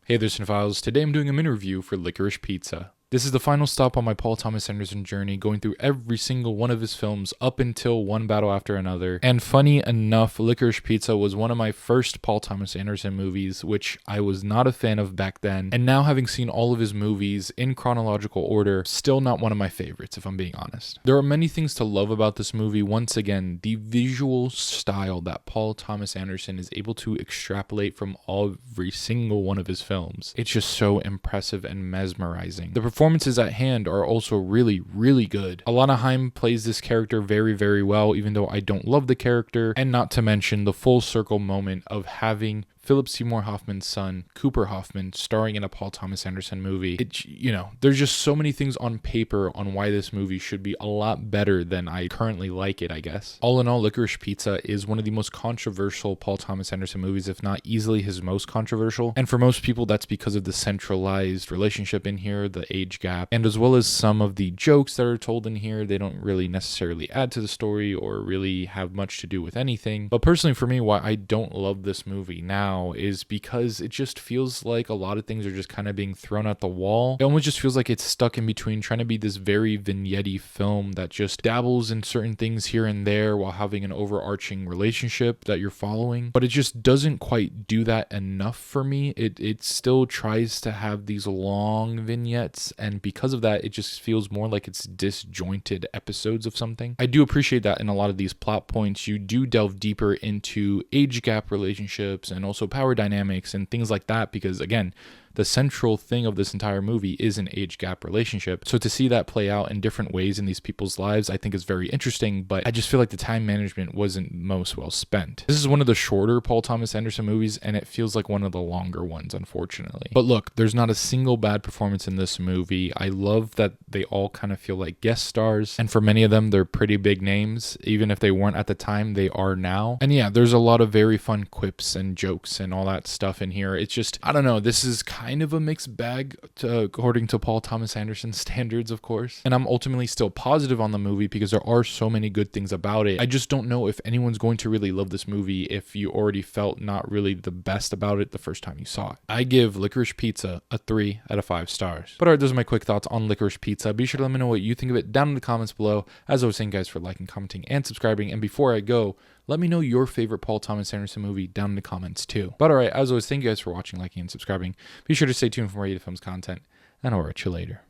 Hey there, Cinephiles. Today I'm doing a mini review for Licorice Pizza. This is the final stop on my Paul Thomas Anderson journey, going through every single one of his films up until One Battle After Another. And funny enough, Licorice Pizza was one of my first Paul Thomas Anderson movies, which I was not a fan of back then. And now, having seen all of his movies in chronological order, still not one of my favorites, if I'm being honest. There are many things to love about this movie. Once again, the visual style that Paul Thomas Anderson is able to extrapolate from every single one of his films. It's just so impressive and mesmerizing. The performances at hand are also really, really good. Alana Haim plays this character very, very well, even though I don't love the character, and not to mention the full circle moment of having Philip Seymour Hoffman's son, Cooper Hoffman, starring in a Paul Thomas Anderson movie. There's just so many things on paper on why this movie should be a lot better than I currently like it, I guess. All in all, Licorice Pizza is one of the most controversial Paul Thomas Anderson movies, if not easily his most controversial. And for most people, that's because of the centralized relationship in here, the age gap, and as well as some of the jokes that are told in here. They don't really necessarily add to the story or really have much to do with anything. But personally for me, why I don't love this movie now is because it just feels like a lot of things are just kind of being thrown at the wall. It almost just feels like it's stuck in between trying to be this very vignette-y film that just dabbles in certain things here and there while having an overarching relationship that you're following. But it just doesn't quite do that enough for me. It still tries to have these long vignettes, and because of that, it just feels more like it's disjointed episodes of something. I do appreciate that in a lot of these plot points, you do delve deeper into age gap relationships and also power dynamics and things like that, because again, the central thing of this entire movie is an age gap relationship. So to see that play out in different ways in these people's lives, I think is very interesting, but I just feel like the time management wasn't most well spent. This is one of the shorter Paul Thomas Anderson movies, and it feels like one of the longer ones, unfortunately. But look, there's not a single bad performance in this movie. I love that they all kind of feel like guest stars, and for many of them, they're pretty big names. Even if they weren't at the time, they are now. And yeah, there's a lot of very fun quips and jokes and all that stuff in here. It's just, I don't know, this is kind of a mixed bag according to Paul Thomas Anderson standards, of course. And I'm ultimately still positive on the movie because there are so many good things about it. I just don't know if anyone's going to really love this movie if you already felt not really the best about it the first time you saw it. I give Licorice Pizza a 3 out of 5 stars. But alright, those are my quick thoughts on Licorice Pizza. Be sure to let me know what you think of it down in the comments below. As I was saying, guys, for liking, commenting, and subscribing. And before I go, let me know your favorite Paul Thomas Anderson movie down in the comments too. But alright, as always, thank you guys for watching, liking, and subscribing. Be sure to stay tuned for more Films content, and I'll catch you later.